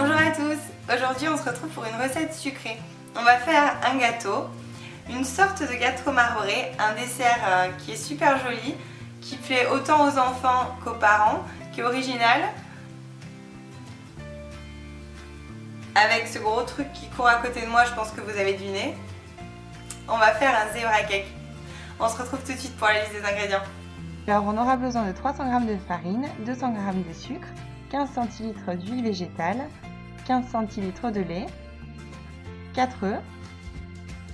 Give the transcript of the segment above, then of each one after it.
Bonjour à tous, aujourd'hui on se retrouve pour une recette sucrée. On va faire un gâteau, une sorte de gâteau maroré, un dessert qui est super joli, qui plaît autant aux enfants qu'aux parents, qui est original. Avec ce gros truc qui court à côté de moi, je pense que vous avez deviné. On va faire un zebra cake. On se retrouve tout de suite pour la liste des ingrédients. Alors on aura besoin de 300 g de farine, 200 g de sucre, 15 cl d'huile végétale, 15 cl de lait, 4 œufs,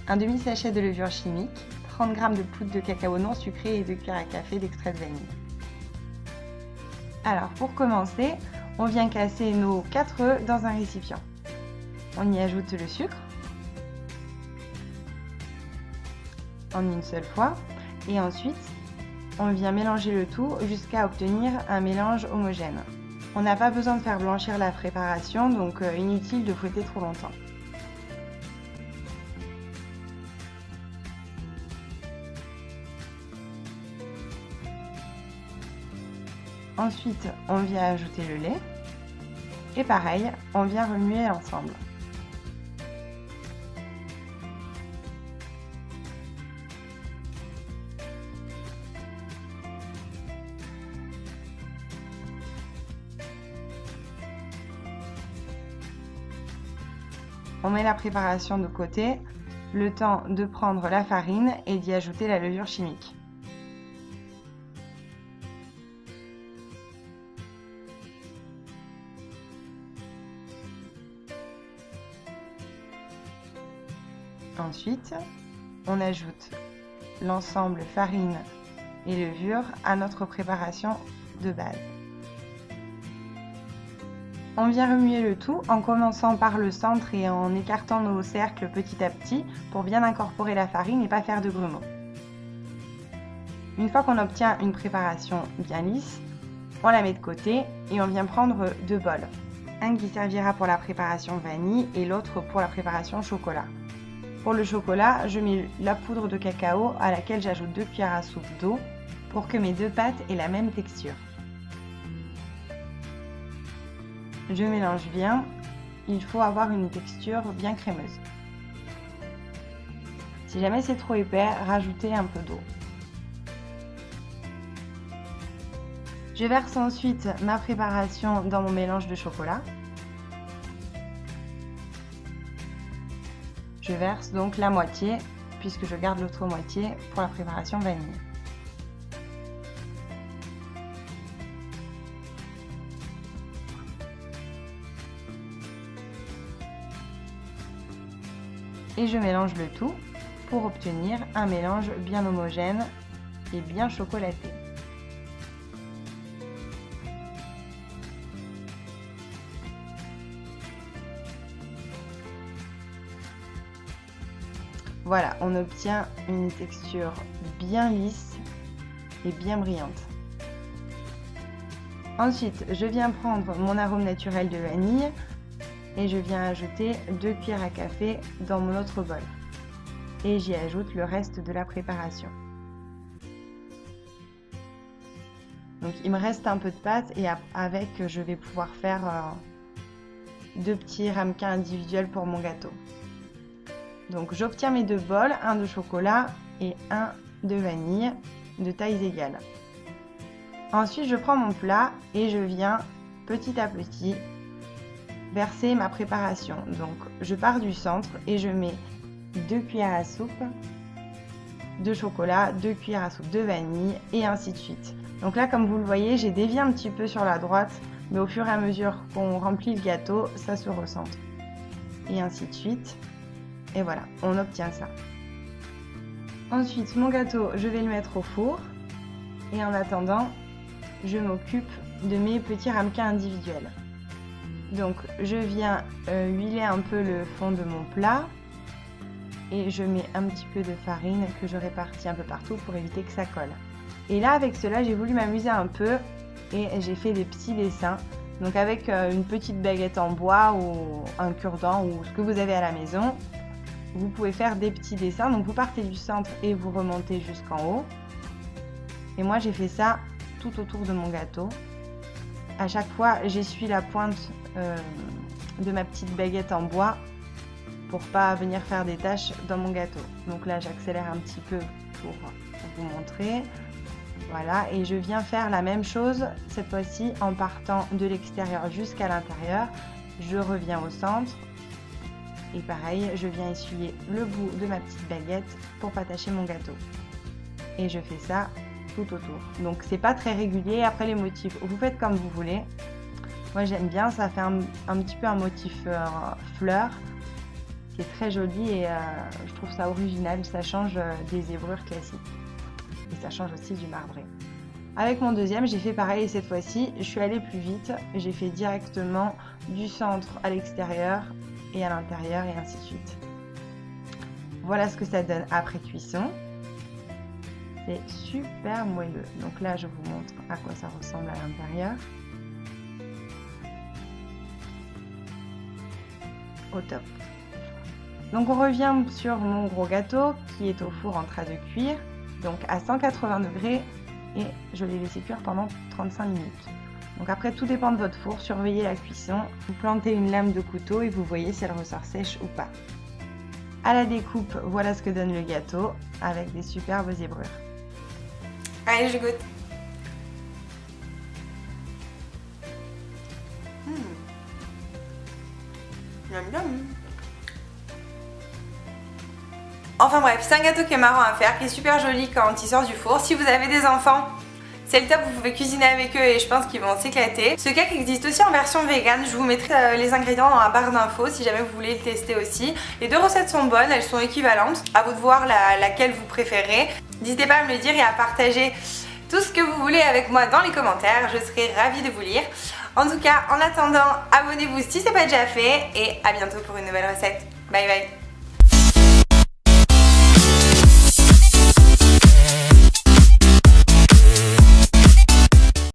un demi-sachet de levure chimique, 30 g de poudre de cacao non sucré et 2 cuillères à café d'extrait de vanille. Alors pour commencer, on vient casser nos 4 œufs dans un récipient. On y ajoute le sucre en une seule fois et ensuite on vient mélanger le tout jusqu'à obtenir un mélange homogène. On n'a pas besoin de faire blanchir la préparation, donc inutile de fouetter trop longtemps. Ensuite, on vient ajouter le lait et pareil, on vient remuer l'ensemble. On met la préparation de côté, le temps de prendre la farine et d'y ajouter la levure chimique. Ensuite, on ajoute l'ensemble farine et levure à notre préparation de base. On vient remuer le tout en commençant par le centre et en écartant nos cercles petit à petit pour bien incorporer la farine et pas faire de grumeaux. Une fois qu'on obtient une préparation bien lisse, on la met de côté et on vient prendre deux bols. Un qui servira pour la préparation vanille et l'autre pour la préparation chocolat. Pour le chocolat, je mets la poudre de cacao à laquelle j'ajoute 2 cuillères à soupe d'eau pour que mes deux pâtes aient la même texture. Je mélange bien, il faut avoir une texture bien crémeuse. Si jamais c'est trop épais, rajoutez un peu d'eau. Je verse ensuite ma préparation dans mon mélange de chocolat. Je verse donc la moitié, puisque je garde l'autre moitié pour la préparation vanille. Et je mélange le tout pour obtenir un mélange bien homogène et bien chocolaté. Voilà, on obtient une texture bien lisse et bien brillante. Ensuite, je viens prendre mon arôme naturel de vanille et je viens ajouter 2 cuillères à café dans mon autre bol. Et j'y ajoute le reste de la préparation. Donc il me reste un peu de pâte et avec je vais pouvoir faire deux petits ramequins individuels pour mon gâteau. Donc j'obtiens mes deux bols, un de chocolat et un de vanille de tailles égales. Ensuite je prends mon plat et je viens petit à petit verser ma préparation. Donc je pars du centre et je mets 2 cuillères à soupe de chocolat, 2 cuillères à soupe de vanille et ainsi de suite. Donc là comme vous le voyez, j'ai dévié un petit peu sur la droite, mais au fur et à mesure qu'on remplit le gâteau, ça se recentre. Et ainsi de suite. Et voilà, on obtient ça. Ensuite, mon gâteau, je vais le mettre au four. Et en attendant, je m'occupe de mes petits ramequins individuels. Donc, je viens huiler un peu le fond de mon plat. Et je mets un petit peu de farine que je répartis un peu partout pour éviter que ça colle. Et là, avec cela, j'ai voulu m'amuser un peu. Et j'ai fait des petits dessins. Donc, avec une petite baguette en bois ou un cure-dent ou ce que vous avez à la maison. Vous pouvez faire des petits dessins, donc vous partez du centre et vous remontez jusqu'en haut. Et moi j'ai fait ça tout autour de mon gâteau. À chaque fois j'essuie la pointe de ma petite baguette en bois pour pas venir faire des taches dans mon gâteau. Donc là j'accélère un petit peu pour vous montrer. Voilà, et je viens faire la même chose cette fois-ci en partant de l'extérieur jusqu'à l'intérieur. Je reviens au centre et pareil, je viens essuyer le bout de ma petite baguette pour pas tacher mon gâteau. Et je fais ça tout autour. Donc c'est pas très régulier. Après les motifs, vous faites comme vous voulez. Moi j'aime bien, ça fait un petit peu un motif fleur qui est très joli et je trouve ça original. Ça change des zébrures classiques. Et ça change aussi du marbré. Avec mon deuxième, j'ai fait pareil et cette fois-ci, je suis allée plus vite. J'ai fait directement du centre à l'extérieur et à l'intérieur et ainsi de suite. Voilà ce que ça donne après cuisson. C'est super moelleux. Donc là, je vous montre à quoi ça ressemble à l'intérieur. Au top. Donc on revient sur mon gros gâteau qui est au four en train de cuire. Donc à 180 degrés et je l'ai laissé cuire pendant 35 minutes. Donc après tout dépend de votre four, surveillez la cuisson, vous plantez une lame de couteau et vous voyez si elle ressort sèche ou pas. À la découpe, voilà ce que donne le gâteau avec des superbes zébrures. Allez, je goûte. Miam miam. Enfin bref, c'est un gâteau qui est marrant à faire, qui est super joli quand il sort du four. Si vous avez des enfants, c'est le top, vous pouvez cuisiner avec eux et je pense qu'ils vont s'éclater. Ce cake existe aussi en version vegan, je vous mettrai les ingrédients dans la barre d'infos si jamais vous voulez le tester aussi. Les deux recettes sont bonnes, elles sont équivalentes, à vous de voir laquelle vous préférez. N'hésitez pas à me le dire et à partager tout ce que vous voulez avec moi dans les commentaires, je serai ravie de vous lire. En tout cas, en attendant, abonnez-vous si ce n'est pas déjà fait et à bientôt pour une nouvelle recette. Bye bye.